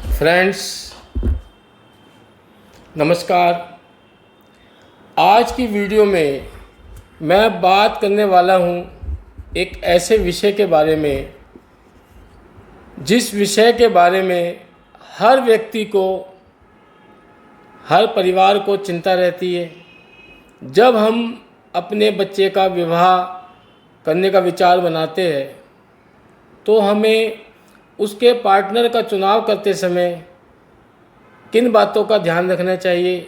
Friends, नमस्कार। आज की वीडियो में मैं बात करने वाला हूँ एक ऐसे विषय के बारे में जिस विषय के बारे में हर व्यक्ति को, हर परिवार को चिंता रहती है। जब हम अपने बच्चे का विवाह करने का विचार बनाते हैं तो हमें उसके पार्टनर का चुनाव करते समय किन बातों का ध्यान रखना चाहिए,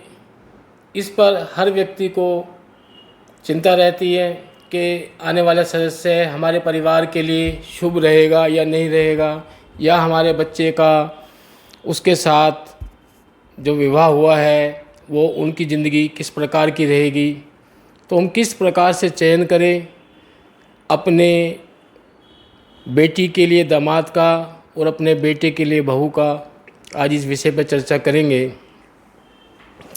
इस पर हर व्यक्ति को चिंता रहती है कि आने वाला सदस्य हमारे परिवार के लिए शुभ रहेगा या नहीं रहेगा, या हमारे बच्चे का उसके साथ जो विवाह हुआ है वो उनकी ज़िंदगी किस प्रकार की रहेगी। तो हम किस प्रकार से चयन करें अपने बेटी के लिए दामाद का और अपने बेटे के लिए बहू का, आज इस विषय पर चर्चा करेंगे।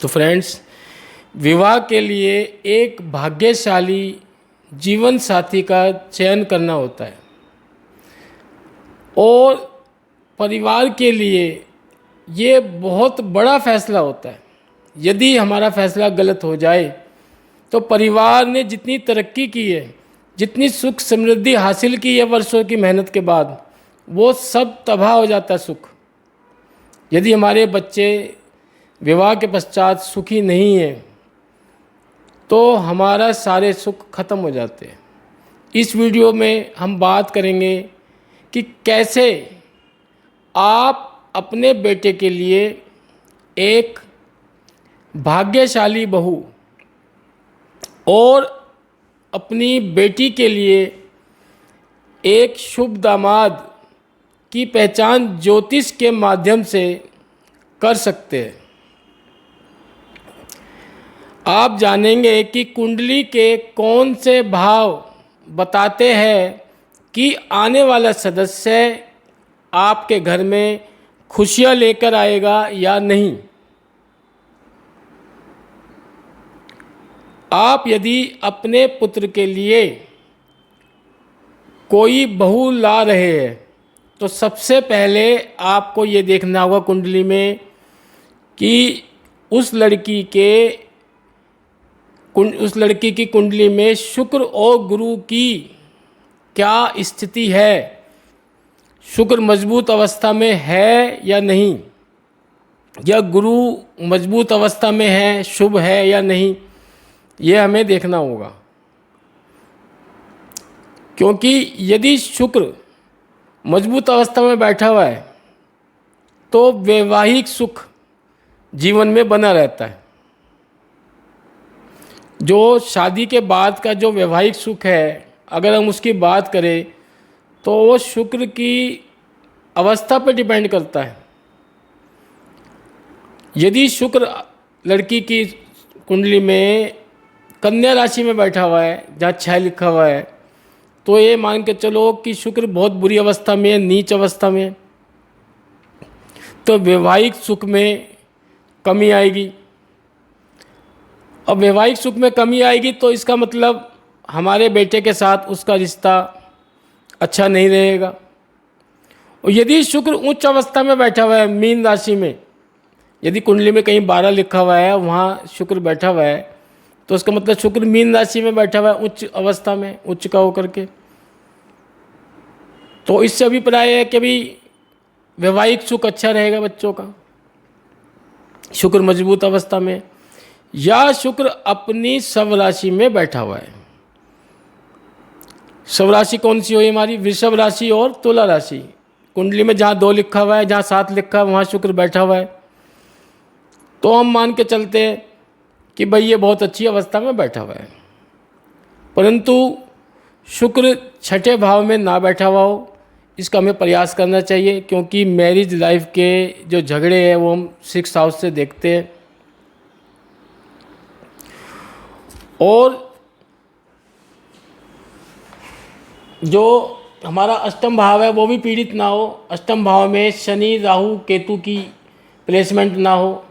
तो फ्रेंड्स, विवाह के लिए एक भाग्यशाली जीवन साथी का चयन करना होता है और परिवार के लिए ये बहुत बड़ा फैसला होता है। यदि हमारा फैसला गलत हो जाए तो परिवार ने जितनी तरक्की की है, जितनी सुख समृद्धि हासिल की है वर्षों की मेहनत के बाद, वो सब तबाह हो जाता है सुख। यदि हमारे बच्चे विवाह के पश्चात सुखी नहीं हैं तो हमारा सारे सुख खत्म हो जाते हैं। इस वीडियो में हम बात करेंगे कि कैसे आप अपने बेटे के लिए एक भाग्यशाली बहू और अपनी बेटी के लिए एक शुभ दामाद की पहचान ज्योतिष के माध्यम से कर सकते हैं। आप जानेंगे कि कुंडली के कौन से भाव बताते हैं कि आने वाला सदस्य आपके घर में खुशियां लेकर आएगा या नहीं। आप यदि अपने पुत्र के लिए कोई बहू ला रहे हैं तो सबसे पहले आपको ये देखना होगा कुंडली में कि उस लड़की की कुंडली में शुक्र और गुरु की क्या स्थिति है। शुक्र मजबूत अवस्था में है या नहीं, या गुरु मजबूत अवस्था में है, शुभ है या नहीं, ये हमें देखना होगा। क्योंकि यदि शुक्र मजबूत अवस्था में बैठा हुआ है तो वैवाहिक सुख जीवन में बना रहता है। जो शादी के बाद का जो वैवाहिक सुख है, अगर हम उसकी बात करें तो वो शुक्र की अवस्था पर डिपेंड करता है। यदि शुक्र लड़की की कुंडली में कन्या राशि में बैठा हुआ है, जहाँ 6 लिखा हुआ है, तो ये मान के चलो कि शुक्र बहुत बुरी अवस्था में है, नीच अवस्था में है, तो वैवाहिक सुख में कमी आएगी। अब वैवाहिक सुख में कमी आएगी तो इसका मतलब हमारे बेटे के साथ उसका रिश्ता अच्छा नहीं रहेगा। और यदि शुक्र उच्च अवस्था में बैठा हुआ है मीन राशि में, यदि कुंडली में कहीं 12 लिखा हुआ है, वहाँ शुक्र बैठा हुआ है, तो उसका मतलब शुक्र मीन राशि में बैठा हुआ है उच्च अवस्था में, उच्च का होकर के, तो इससे अभिप्राय है कि भी वैवाहिक सुख अच्छा रहेगा बच्चों का, शुक्र मजबूत अवस्था में। या शुक्र अपनी शव राशि में बैठा हुआ है। शव राशि कौन सी हुई हमारी? वृषभ राशि और तुला राशि। कुंडली में जहाँ 2 लिखा हुआ है, जहाँ 7 लिखा है, वहाँ शुक्र बैठा हुआ है, तो हम मान के चलते हैं कि भाई ये बहुत अच्छी अवस्था में बैठा हुआ है। परंतु शुक्र 6ठे भाव में ना बैठा हुआ हो, इसका हमें प्रयास करना चाहिए। क्योंकि मैरिज लाइफ के जो झगड़े हैं वो हम 6th हाउस से देखते हैं। और जो हमारा अष्टम भाव है वो भी पीड़ित ना हो। अष्टम भाव में शनि राहु केतु की प्लेसमेंट ना हो,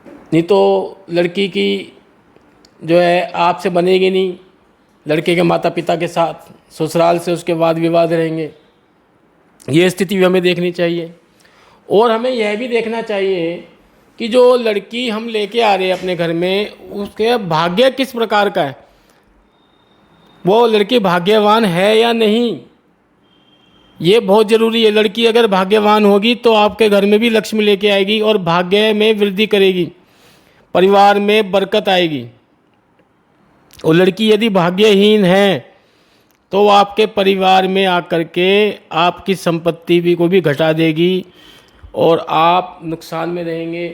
नहीं तो लड़की की जो है आपसे बनेगी नहीं, लड़के के माता पिता के साथ ससुराल से उसके वाद विवाद रहेंगे। ये स्थिति भी हमें देखनी चाहिए। और हमें यह भी देखना चाहिए कि जो लड़की हम लेके आ रहे हैं अपने घर में, उसके भाग्य किस प्रकार का है, वो लड़की भाग्यवान है या नहीं, ये बहुत ज़रूरी है। लड़की अगर भाग्यवान होगी तो आपके घर में भी लक्ष्मी लेके आएगी और भाग्य में वृद्धि करेगी, परिवार में बरकत आएगी। और लड़की यदि भाग्यहीन है तो वो आपके परिवार में आकर के आपकी संपत्ति भी को भी घटा देगी और आप नुकसान में रहेंगे।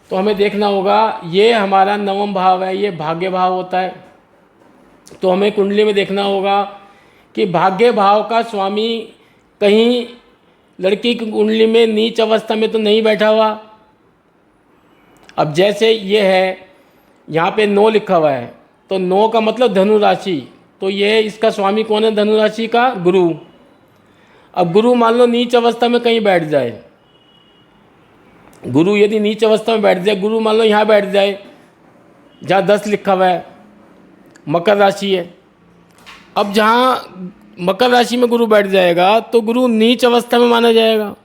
तो हमें देखना होगा, ये हमारा नवम भाव है, ये भाग्य भाव होता है। तो हमें कुंडली में देखना होगा कि भाग्य भाव का स्वामी कहीं लड़की की कुंडली में नीच अवस्था में तो नहीं बैठा हुआ। अब जैसे ये है, यहाँ पे 9 लिखा हुआ है, तो 9 का मतलब धनु राशि, तो ये इसका स्वामी कौन है धनु राशि का? गुरु। अब गुरु मान लो नीच अवस्था में कहीं बैठ जाए, गुरु यदि नीच अवस्था में बैठ जाए, गुरु मान लो यहाँ बैठ जाए जहाँ 10 लिखा हुआ है, मकर राशि है। अब जहाँ मकर राशि में गुरु बैठ जाएगा तो गुरु नीच अवस्था में माना जाएगा।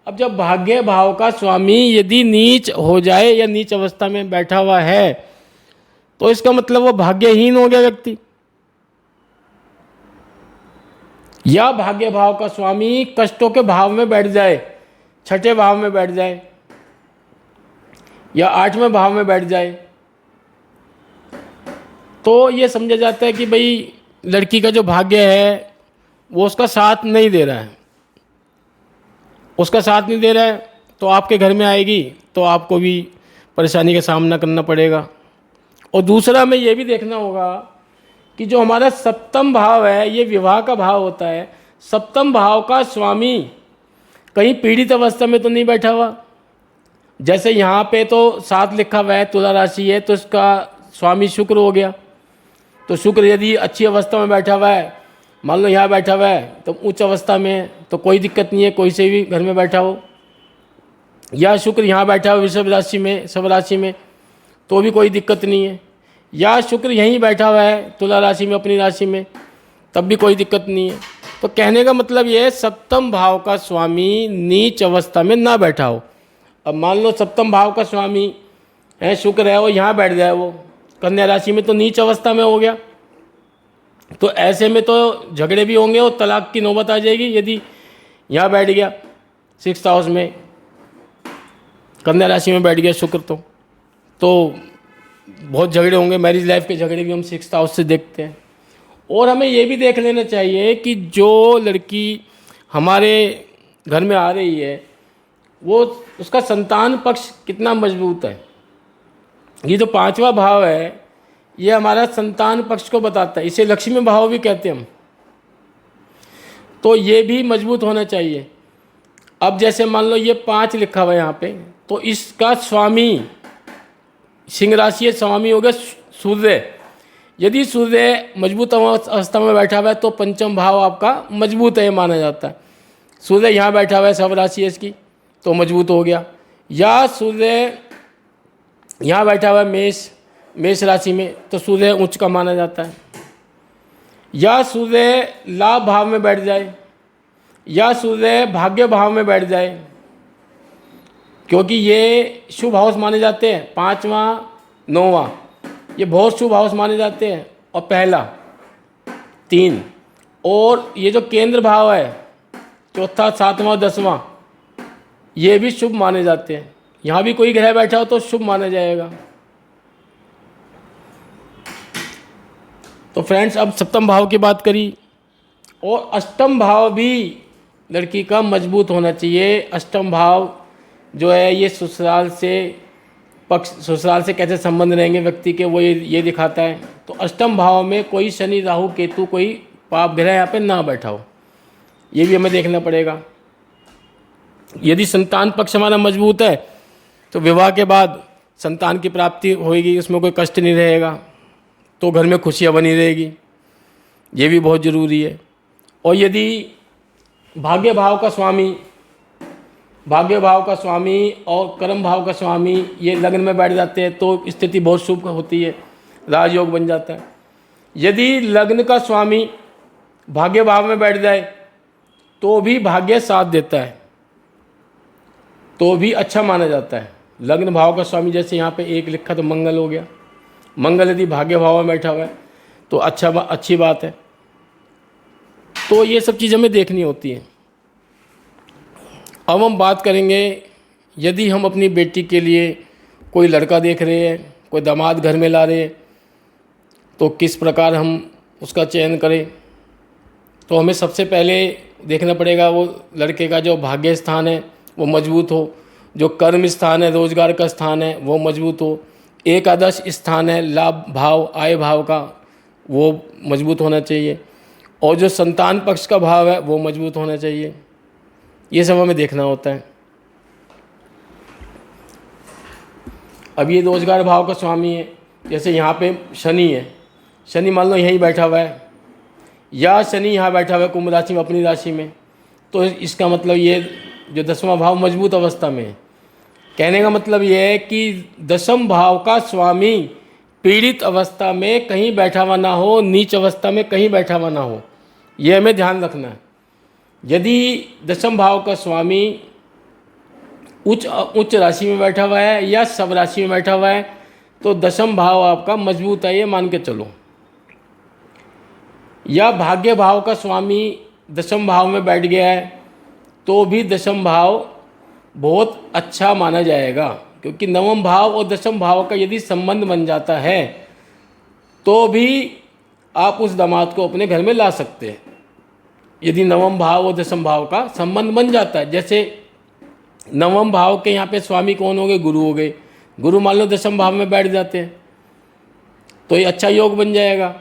अब जब भाग्य भाव का स्वामी यदि नीच हो जाए या नीच अवस्था में बैठा हुआ है तो इसका मतलब वो भाग्यहीन हो गया व्यक्ति। या भाग्य भाव का स्वामी कष्टों के भाव में बैठ जाए, छठे भाव में बैठ जाए या 8वें भाव में बैठ जाए, तो ये समझा जाता है कि भाई लड़की का जो भाग्य है वो उसका साथ नहीं दे रहा है, उसका साथ नहीं दे रहा है, तो आपके घर में आएगी तो आपको भी परेशानी का सामना करना पड़ेगा। और दूसरा हमें ये भी देखना होगा कि जो हमारा सप्तम भाव है ये विवाह का भाव होता है। सप्तम भाव का स्वामी कहीं पीड़ित अवस्था में तो नहीं बैठा हुआ। जैसे यहाँ पे तो 7 लिखा हुआ है, तुला राशि है, तो इसका स्वामी शुक्र हो गया। तो शुक्र यदि अच्छी अवस्था में बैठा हुआ है, मान लो यहाँ बैठा हुआ है तो उच्च अवस्था में, तो कोई दिक्कत नहीं है, कोई से भी घर में बैठा हो। या शुक्र यहाँ बैठा हो वृषभ राशि में, सब राशि में, तो भी कोई दिक्कत नहीं है। या शुक्र यहीं बैठा हुआ है तुला राशि में, अपनी राशि में, तब भी कोई दिक्कत नहीं है। तो कहने का मतलब ये है सप्तम भाव का स्वामी नीच अवस्था में ना बैठा हो। अब मान लो सप्तम भाव का स्वामी है, शुक्र है, वो यहाँ बैठ जाए, वो कन्या राशि में, तो नीच अवस्था में हो गया। तो ऐसे में तो झगड़े भी होंगे और तलाक की नौबत आ जाएगी यदि यहाँ बैठ गया 6th हाउस में, कन्या राशि में बैठ गया शुक्र, तो बहुत झगड़े होंगे। मैरिज लाइफ के झगड़े भी हम 6th हाउस से देखते हैं। और हमें ये भी देख लेना चाहिए कि जो लड़की हमारे घर में आ रही है वो उसका संतान पक्ष कितना मजबूत है। ये जो 5वां भाव है ये हमारा संतान पक्ष को बताता है, इसे लक्ष्मी भाव भी कहते हैं हम। तो ये भी मजबूत होना चाहिए। अब जैसे मान लो ये 5 लिखा हुआ है यहाँ पे, तो इसका स्वामी सिंह राशि है, स्वामी हो गया सूर्य। यदि सूर्य मजबूत अवस्था में बैठा हुआ है तो पंचम भाव आपका मजबूत है माना जाता है। सूर्य यहाँ बैठा हुआ है, सब राशि है इसकी, तो मजबूत हो गया। या सूर्य यहाँ बैठा हुआ है मेष राशि में, तो सूर्य उच्च का माना जाता है। या सूर्य लाभ भाव में बैठ जाए, या सूर्य भाग्य भाव में बैठ जाए, क्योंकि ये शुभ हाउस माने जाते हैं। 5वां 9वां ये बहुत शुभ हाउस माने जाते हैं, और पहला 3, और ये जो केंद्र भाव है 4था 7वां 10वां ये भी शुभ माने जाते हैं। यहाँ भी कोई ग्रह बैठा हो तो शुभ माना जाएगा। तो फ्रेंड्स, अब सप्तम भाव की बात करी, और अष्टम भाव भी लड़की का मजबूत होना चाहिए। अष्टम भाव जो है ये ससुराल से कैसे संबंध रहेंगे व्यक्ति के, वो ये दिखाता है। तो अष्टम भाव में कोई शनि राहु केतु कोई पाप ग्रह यहाँ पे ना बैठा हो, ये भी हमें देखना पड़ेगा। यदि संतान पक्ष हमारा मजबूत है तो विवाह के बाद संतान की प्राप्ति होगी, उसमें कोई कष्ट नहीं रहेगा, तो घर में खुशियाँ बनी रहेगी, ये भी बहुत ज़रूरी है। और यदि भाग्य भाव का स्वामी और कर्म भाव का स्वामी ये लग्न में बैठ जाते हैं तो स्थिति बहुत शुभ होती है, राजयोग बन जाता है। यदि लग्न का स्वामी भाग्य भाव में बैठ जाए तो भी भाग्य साथ देता है। तो भी अच्छा माना जाता है। लग्न भाव का स्वामी जैसे यहाँ पे एक लिखा तो मंगल हो गया, मंगल यदि भाग्य भाव में बैठा हुआ है तो अच्छी बात है। तो ये सब चीज़ हमें देखनी होती है। अब हम बात करेंगे, यदि हम अपनी बेटी के लिए कोई लड़का देख रहे हैं, कोई दामाद घर में ला रहे हैं, तो किस प्रकार हम उसका चयन करें। तो हमें सबसे पहले देखना पड़ेगा वो लड़के का जो भाग्य स्थान है वो मजबूत हो, जो कर्म स्थान है, रोजगार का स्थान है वो मजबूत हो, एकादश स्थान है लाभ भाव आय भाव का वो मजबूत होना चाहिए, और जो संतान पक्ष का भाव है वो मजबूत होना चाहिए। ये सब हमें देखना होता है। अब ये रोजगार भाव का स्वामी है, जैसे यहाँ पे शनि है, शनि मान लो यहीं बैठा हुआ है, या शनि यहाँ बैठा हुआ है कुंभ राशि में अपनी राशि में, तो इसका मतलब ये जो 10वां भाव मजबूत अवस्था में है। कहने का मतलब ये है कि 10वें भाव का स्वामी पीड़ित अवस्था में कहीं बैठा हुआ ना हो, नीच अवस्था में कहीं बैठा हुआ ना हो, ये हमें ध्यान रखना है। यदि 10वें भाव का स्वामी उच्च राशि में बैठा हुआ है या सब राशि में बैठा हुआ है तो 10वां भाव आपका मजबूत है, ये मान के चलो। या भाग्य भाव का स्वामी 10वें भाव में बैठ गया है तो भी 10वां भाव बहुत अच्छा माना जाएगा, क्योंकि 9वें भाव और 10वें भाव का यदि संबंध बन जाता है तो भी आप उस दामाद को अपने घर में ला सकते हैं। यदि 9वें भाव और 10वें भाव का संबंध बन जाता है, जैसे 9वें भाव के यहाँ पे स्वामी कौन हो गए, गुरु हो गए, गुरु मान लो 10वें भाव में बैठ जाते हैं तो ये अच्छा योग बन जाएगा,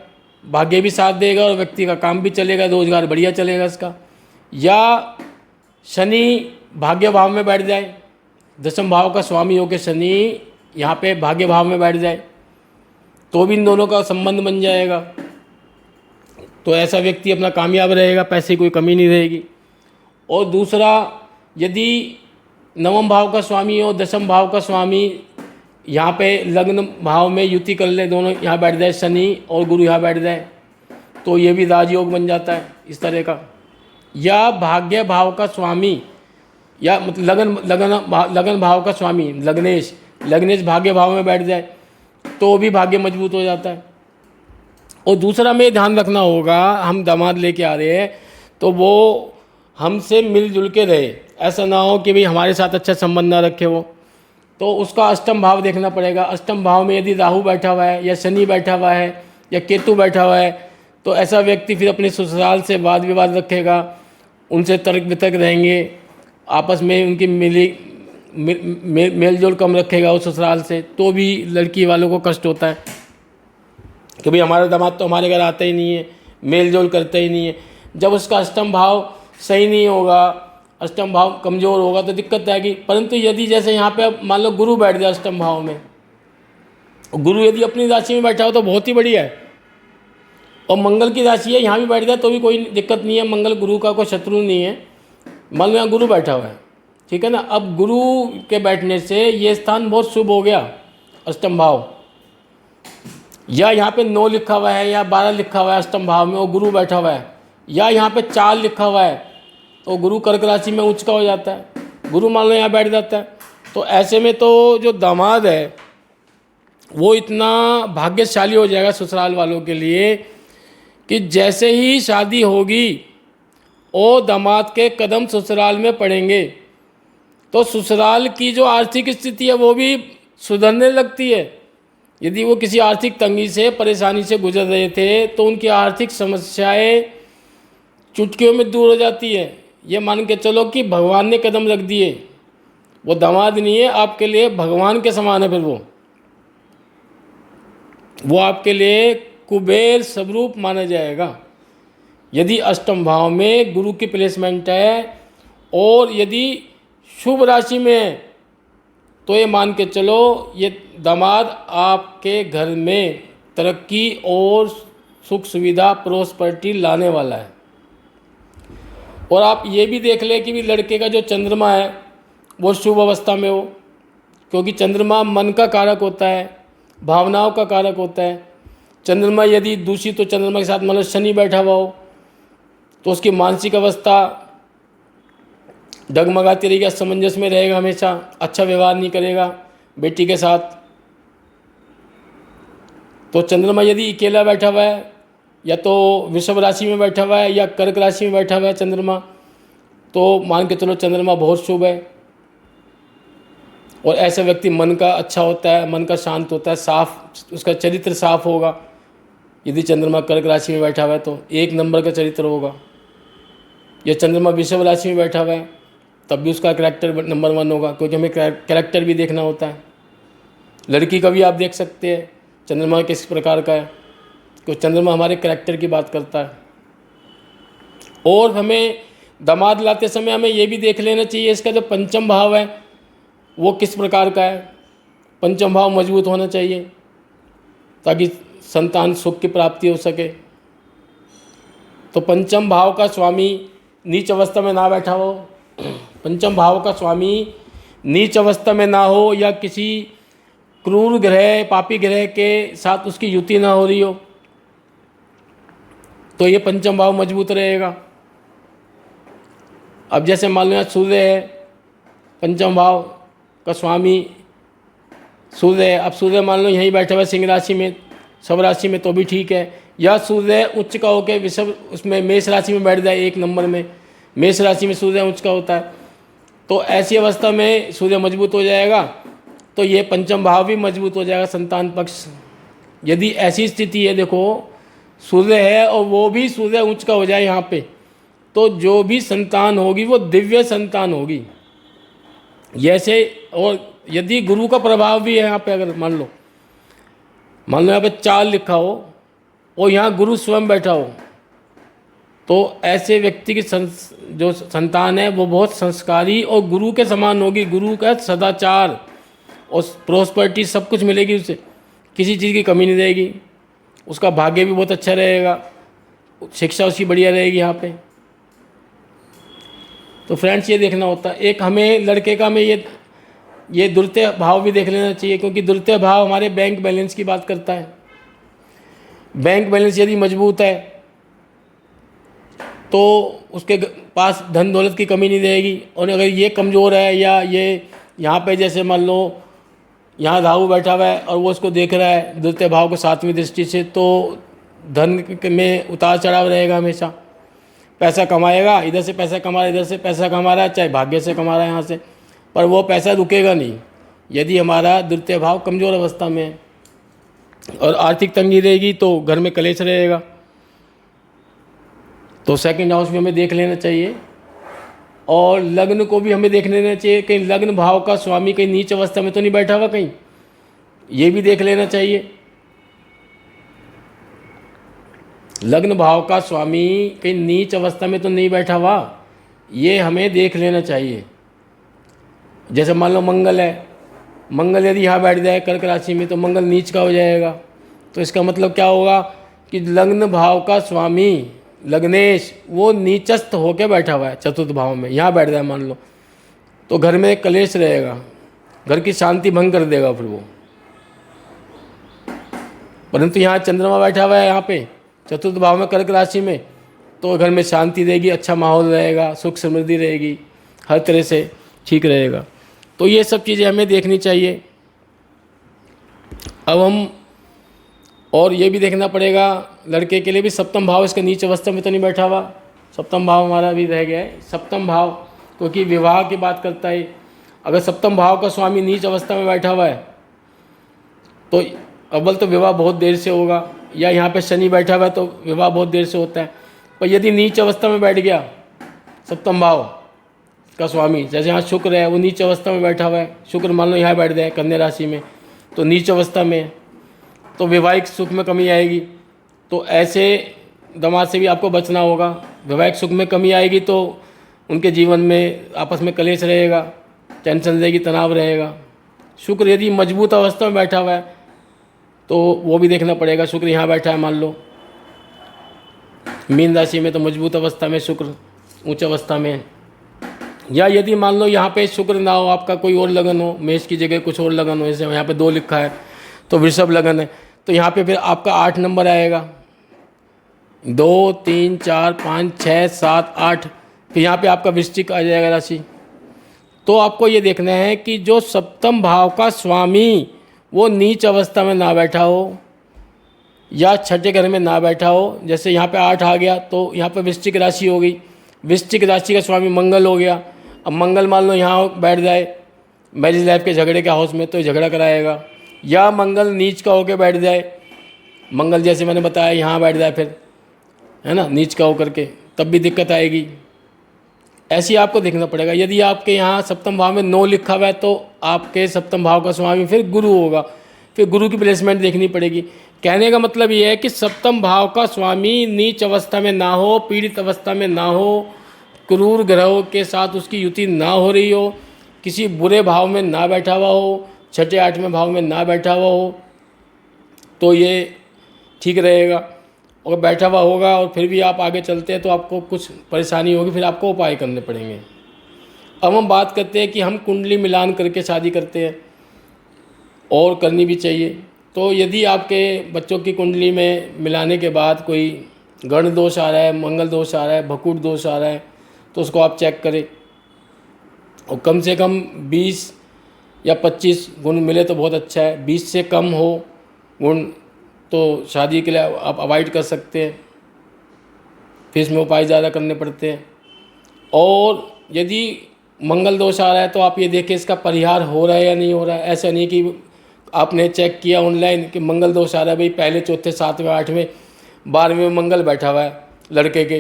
भाग्य भी साथ देगा और व्यक्ति का काम भी चलेगा, रोजगार बढ़िया चलेगा इसका। या शनि भाग्य भाव में बैठ जाए, 10वें भाव का स्वामी होकर शनि यहाँ पे भाग्य भाव में बैठ जाए तो भी इन दोनों का संबंध बन जाएगा, तो ऐसा व्यक्ति अपना कामयाब रहेगा, पैसे की कोई कमी नहीं रहेगी। और दूसरा, यदि 9वें भाव का स्वामी हो, 10वें भाव का स्वामी यहाँ पे लग्न भाव में युति कर ले, दोनों यहाँ बैठ जाए, शनि और गुरु यहाँ बैठ जाए तो ये भी राजयोग बन जाता है इस तरह का। या भाग्य भाव का स्वामी या मतलब लगन भाव का स्वामी लग्नेश भाग्य भाव में बैठ जाए तो भी भाग्य मजबूत हो जाता है। और दूसरा में ध्यान रखना होगा, हम दामाद लेके आ रहे हैं तो वो हमसे मिलजुल के रहे, ऐसा ना हो कि भाई हमारे साथ अच्छा संबंध ना रखे वो, तो उसका अष्टम भाव देखना पड़ेगा। अष्टम भाव में यदि राहु बैठा हुआ है या शनि बैठा हुआ है या केतु बैठा हुआ है तो ऐसा व्यक्ति फिर अपने ससुराल से वाद विवाद रखेगा, उनसे तर्क वितर्क रहेंगे, आपस में उनकी मेल जोल कम रखेगा उस ससुराल से, तो भी लड़की वालों को कष्ट होता है कि भाई हमारा दामाद तो हमारे घर आता ही नहीं है, मेल जोल करता ही नहीं है। जब उसका अष्टम भाव सही नहीं होगा, अष्टम भाव कमज़ोर होगा तो दिक्कत आएगी। परंतु यदि जैसे यहाँ पे मान लो गुरु बैठ जाए अष्टम भाव में, गुरु यदि अपनी राशि में बैठा हो तो बहुत ही बढ़िया है, और मंगल की राशि है यहाँ भी बैठ जाए तो भी कोई दिक्कत नहीं है, मंगल गुरु का कोई शत्रु नहीं है। मान लो यहाँ गुरु बैठा हुआ है, ठीक है ना। अब गुरु के बैठने से ये स्थान बहुत शुभ हो गया अष्टम भाव, या यहाँ पे 9 लिखा हुआ है या 12 लिखा हुआ है अष्टम भाव में और गुरु बैठा हुआ है, या यहाँ पे 4 लिखा हुआ है तो गुरु कर्क राशि में उच्च का हो जाता है, गुरु मान लो यहाँ बैठ जाता है। तो ऐसे में तो जो दामाद है वो इतना भाग्यशाली हो जाएगा ससुराल वालों के लिए कि जैसे ही शादी होगी और दामाद के कदम ससुराल में पड़ेंगे तो ससुराल की जो आर्थिक स्थिति है वो भी सुधरने लगती है। यदि वो किसी आर्थिक तंगी से परेशानी से गुजर रहे थे तो उनकी आर्थिक समस्याएं चुटकियों में दूर हो जाती है। ये मान के चलो कि भगवान ने कदम रख दिए, वो दामाद नहीं है आपके लिए, भगवान के समान है, फिर वो आपके लिए कुबेर स्वरूप माना जाएगा। यदि अष्टम भाव में गुरु की प्लेसमेंट है और यदि शुभ राशि में है तो ये मान के चलो ये दामाद आपके घर में तरक्की और सुख सुविधा प्रोस्पेरिटी लाने वाला है। और आप ये भी देख लें कि भी लड़के का जो चंद्रमा है वो शुभ अवस्था में हो, क्योंकि चंद्रमा मन का कारक होता है, भावनाओं का कारक होता है। चंद्रमा यदि दूषित तो चंद्रमा के साथ मान लो शनि बैठा हुआ हो तो उसकी मानसिक अवस्था डगमगाती रहेगी, असमंजस में रहेगा, हमेशा अच्छा व्यवहार नहीं करेगा बेटी के साथ। तो चंद्रमा यदि अकेला बैठा हुआ है, या तो वृषभ राशि में बैठा हुआ है या कर्क राशि में बैठा हुआ है चंद्रमा, तो मान के चलो चंद्रमा बहुत शुभ है। और ऐसा व्यक्ति मन का अच्छा होता है, मन का शांत होता है, साफ, उसका चरित्र साफ होगा। यदि चंद्रमा कर्क राशि में बैठा हुआ है तो 1 नंबर का चरित्र होगा। या चंद्रमा वृषभ राशि में बैठा हुआ है तब भी उसका कैरेक्टर नंबर 1 होगा, क्योंकि हमें कैरेक्टर भी देखना होता है। लड़की का भी आप देख सकते हैं चंद्रमा किस प्रकार का है, क्योंकि चंद्रमा हमारे कैरेक्टर की बात करता है। और हमें दामाद लाते समय हमें ये भी देख लेना चाहिए इसका जो पंचम भाव है वो किस प्रकार का है। पंचम भाव मजबूत होना चाहिए ताकि संतान सुख की प्राप्ति हो सके। तो पंचम भाव का स्वामी नीच अवस्था में ना बैठा हो, पंचम भाव का स्वामी नीच अवस्था में ना हो, या किसी क्रूर ग्रह, पापी ग्रह के साथ उसकी युति ना हो रही हो, तो ये पंचम भाव मजबूत रहेगा। अब जैसे मान लो सूर्य है, पंचम भाव का स्वामी सूर्य है। अब सूर्य मान लो यहीं बैठा हुआ सिंह राशि में, सब राशि में, तो भी ठीक है। या सूर्य उच्च का होकर विषभ उसमें मेष राशि में बैठ जाए, 1 नंबर में मेष राशि में सूर्य उच्च का होता है, तो ऐसी अवस्था में सूर्य मजबूत हो जाएगा, तो ये पंचम भाव भी मजबूत हो जाएगा, संतान पक्ष। यदि ऐसी स्थिति है, देखो सूर्य है और वो भी सूर्य उच्च का हो जाए यहाँ पे, तो जो भी संतान होगी वो दिव्य संतान होगी। जैसे, और यदि गुरु का प्रभाव भी है यहाँ पे, अगर मान लो यहाँ पे 4 लिखा हो और यहाँ गुरु स्वयं बैठा हो, तो ऐसे व्यक्ति की जो संतान है वो बहुत संस्कारी और गुरु के समान होगी। गुरु का सदाचार और प्रोस्पेरिटी सब कुछ मिलेगी उसे, किसी चीज़ की कमी नहीं रहेगी। उसका भाग्य भी बहुत अच्छा रहेगा, शिक्षा उसकी बढ़िया रहेगी यहाँ पे। तो फ्रेंड्स ये देखना होता है। एक हमें लड़के का हमें ये द्वितीय भाव भी देख लेना चाहिए, क्योंकि द्वितीय भाव हमारे बैंक बैलेंस की बात करता है। बैंक बैलेंस यदि मजबूत है तो उसके पास धन दौलत की कमी नहीं रहेगी। और अगर ये कमज़ोर है, या ये यहाँ पे जैसे मान लो यहाँ राहु बैठा हुआ है और वो उसको देख रहा है द्वितीय भाव को 7वीं दृष्टि से, तो धन में उतार चढ़ाव रहेगा हमेशा। पैसा कमाएगा, इधर से पैसा कमा रहा है, इधर से पैसा कमा रहा है, चाहे भाग्य से कमा रहा है यहाँ से, पर वो पैसा रुकेगा नहीं यदि हमारा द्वितीय भाव कमज़ोर अवस्था में है। और आर्थिक तंगी रहेगी तो घर में कलेश रहेगा। तो सेकंड हाउस भी हमें देख लेना चाहिए। और लग्न को भी हमें देख लेना चाहिए, कहीं लग्न भाव का स्वामी कहीं नीच अवस्था में तो नहीं बैठा हुआ, कहीं ये भी देख लेना चाहिए। लग्न भाव का स्वामी कहीं नीच अवस्था में तो नहीं बैठा हुआ, ये हमें देख लेना चाहिए। जैसे मान लो मंगल है, मंगल यदि यहाँ बैठ जाए कर्क राशि में तो मंगल नीच का हो जाएगा। तो इसका मतलब क्या होगा कि लग्न भाव का स्वामी लग्नेश वो नीचस्थ होकर बैठा हुआ है चतुर्थ भाव में, यहाँ बैठ जाए मान लो, तो घर में कलेश रहेगा, घर की शांति भंग कर देगा फिर वो। परंतु यहाँ चंद्रमा बैठा हुआ है यहाँ पे चतुर्थ भाव में कर्क राशि में, तो घर में शांति रहेगी, अच्छा माहौल रहेगा, सुख समृद्धि रहेगी, हर तरह से ठीक रहेगा। तो ये सब चीज़ें हमें देखनी चाहिए। अब हम और ये भी देखना पड़ेगा लड़के के लिए भी, सप्तम भाव इसका नीच अवस्था में तो नहीं बैठा हुआ। सप्तम भाव हमारा भी रह गया है। सप्तम भाव क्योंकि विवाह की बात करता है। अगर सप्तम भाव का स्वामी नीच अवस्था में बैठा हुआ है तो अव्वल तो विवाह बहुत देर से होगा, या यहाँ पे शनि बैठा हुआ है तो विवाह बहुत देर से होता है। पर यदि नीच अवस्था में बैठ गया सप्तम भाव का स्वामी, जैसे यहाँ शुक्र है वो नीच अवस्था में बैठा हुआ है, शुक्र मान लो यहाँ बैठ जाए कन्या राशि में तो नीच अवस्था में, तो वैवाहिक सुख में कमी आएगी। तो ऐसे दामाद से भी आपको बचना होगा। वैवाहिक सुख में कमी आएगी तो उनके जीवन में आपस में कलेश रहेगा, टेंशन रहेगी, तनाव रहेगा। शुक्र यदि मजबूत अवस्था में बैठा हुआ है तो वो भी देखना पड़ेगा। शुक्र यहाँ बैठा है मान लो मीन राशि में, तो मजबूत अवस्था में शुक्र उच्च अवस्था में। या यदि मान लो यहाँ पे शुक्र ना हो, आपका कोई और लगन हो, मेष की जगह कुछ और लगन हो, जैसे यहाँ पे 2 लिखा है तो वृषभ लगन है, तो यहाँ पे फिर आपका 8 नंबर आएगा। 2 3 4 5 6 7 8, फिर यहाँ पे आपका वृश्चिक आ जाएगा राशि, तो आपको ये देखना है कि जो सप्तम भाव का स्वामी वो नीच अवस्था में ना बैठा हो या छठे घर में ना बैठा हो। जैसे यहाँ पे 8 आ गया तो यहाँ पे वृश्चिक राशि हो गई, वृश्चिक राशि का स्वामी मंगल हो गया। अब मंगल मान लो यहाँ बैठ जाए मैरिज लाइफ के झगड़े के हाउस में तो झगड़ा कराएगा, या मंगल नीच का होकर बैठ जाए, मंगल जैसे मैंने बताया यहाँ बैठ जाए फिर, है ना, नीच का होकर के, तब भी दिक्कत आएगी। ऐसे ही आपको देखना पड़ेगा। यदि आपके यहाँ सप्तम भाव में 9 लिखा हुआ है तो आपके सप्तम भाव का स्वामी फिर गुरु होगा, फिर गुरु की प्लेसमेंट देखनी पड़ेगी। कहने का मतलब ये है कि सप्तम भाव का स्वामी नीच अवस्था में ना हो, पीड़ित अवस्था में ना हो, क्रूर ग्रहों के साथ उसकी युति ना हो रही हो, किसी बुरे भाव में ना बैठा हुआ हो, छठे आठवें भाव में ना बैठा हुआ हो, तो ये ठीक रहेगा। और बैठा हुआ होगा और फिर भी आप आगे चलते हैं तो आपको कुछ परेशानी होगी, फिर आपको उपाय करने पड़ेंगे। अब हम बात करते हैं कि हम कुंडली मिलान करके शादी करते हैं और करनी भी चाहिए। तो यदि आपके बच्चों की कुंडली में मिलाने के बाद कोई गण दोष आ रहा है, मंगल दोष आ रहा है, भकुट दोष आ रहा है, तो उसको आप चेक करें और कम से कम 20 या 25 गुण मिले तो बहुत अच्छा है। 20 से कम हो गुण तो शादी के लिए आप अवॉइड कर सकते हैं, फिर इसमें उपाय ज़्यादा करने पड़ते हैं। और यदि मंगल दोष आ रहा है तो आप ये देखें इसका परिहार हो रहा है या नहीं हो रहा है। ऐसा नहीं कि आपने चेक किया ऑनलाइन कि मंगल दोष आ रहा है, भाई पहले चौथे सातवें आठवें 12वें में मंगल बैठा हुआ है लड़के के,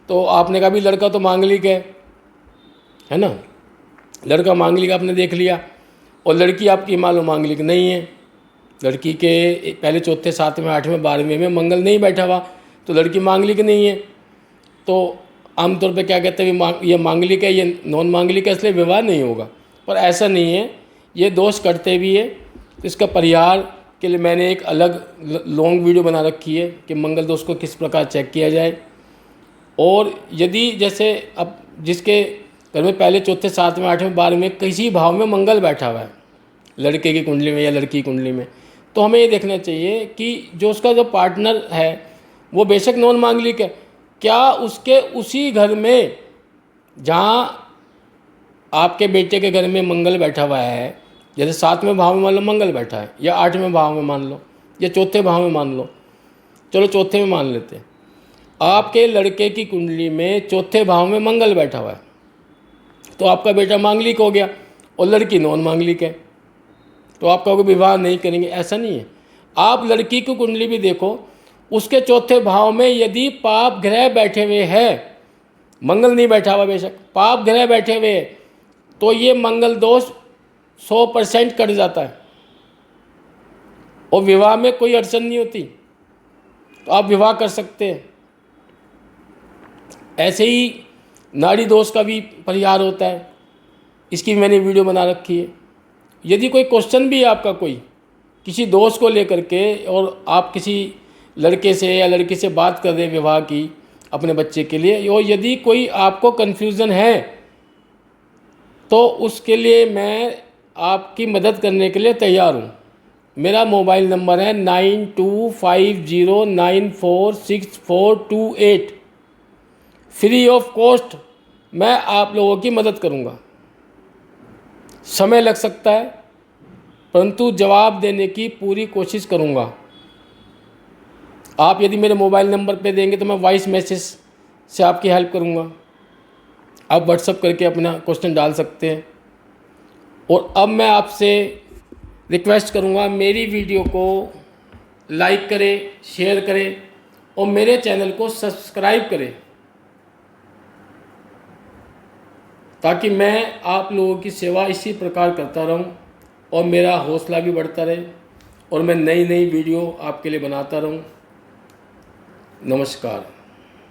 तो आपने कहा भी लड़का तो मांगलिक है ना, लड़का मांगलिक आपने देख लिया और लड़की आपकी मालूम मांगलिक नहीं है। लड़की के पहले चौथे सातवें आठवें 12वें में मंगल नहीं बैठा हुआ तो लड़की मांगलिक नहीं है। तो आमतौर पे क्या कहते हैं, ये मांगलिक है, ये नॉन मांगलिक है, इसलिए विवाह नहीं होगा। पर ऐसा नहीं है, ये दोष करते भी है। तो इसका परिहार के लिए मैंने एक अलग लॉन्ग वीडियो बना रखी है कि मंगल दोष को किस प्रकार चेक किया जाए। और यदि जैसे अब जिसके घर में पहले चौथे सातवें आठवें 12वें किसी भाव में मंगल बैठा हुआ है लड़के की कुंडली में या लड़की की कुंडली में, तो हमें ये देखना चाहिए कि जो उसका जो पार्टनर है वो बेशक नॉन मांगलिक है, क्या उसके उसी घर में जहाँ आपके बेटे के घर में मंगल बैठा हुआ है, जैसे 7वें भाव में मान लो मंगल बैठा है या 8वें भाव में मान लो या चौथे भाव में मान लो, चलो चौथे में मान लेते हैं, आपके लड़के की कुंडली में चौथे भाव में मंगल बैठा हुआ है तो आपका बेटा मांगलिक हो गया और लड़की नॉन मांगलिक है, तो आप कहोगे विवाह नहीं करेंगे। ऐसा नहीं है। आप लड़की की कुंडली भी देखो, उसके चौथे भाव में यदि पाप ग्रह बैठे हुए हैं, मंगल नहीं बैठा हुआ बेशक, पाप ग्रह बैठे हुए हैं, तो ये मंगल दोष 100% कट जाता है और विवाह में कोई अड़चन नहीं होती, तो आप विवाह कर सकते हैं। ऐसे ही नाड़ी दोष का भी परिहार होता है, इसकी मैंने वीडियो बना रखी है। यदि कोई क्वेश्चन भी है आपका कोई किसी दोष को लेकर के और आप किसी लड़के से या लड़की से बात कर रहे विवाह की अपने बच्चे के लिए, और यदि कोई आपको कन्फ्यूज़न है तो उसके लिए मैं आपकी मदद करने के लिए तैयार हूँ। मेरा मोबाइल नंबर है 9250946428। फ्री ऑफ कॉस्ट मैं आप लोगों की मदद करूँगा। समय लग सकता है परंतु जवाब देने की पूरी कोशिश करूँगा। आप यदि मेरे मोबाइल नंबर पे देंगे तो मैं वॉइस मैसेज से आपकी हेल्प करूँगा। आप व्हाट्सएप करके अपना क्वेश्चन डाल सकते हैं। और अब मैं आपसे रिक्वेस्ट करूँगा, मेरी वीडियो को लाइक करें, शेयर करें और मेरे चैनल को सब्सक्राइब करें, ताकि मैं आप लोगों की सेवा इसी प्रकार करता रहूं और मेरा हौसला भी बढ़ता रहे और मैं नई नई वीडियो आपके लिए बनाता रहूं। नमस्कार।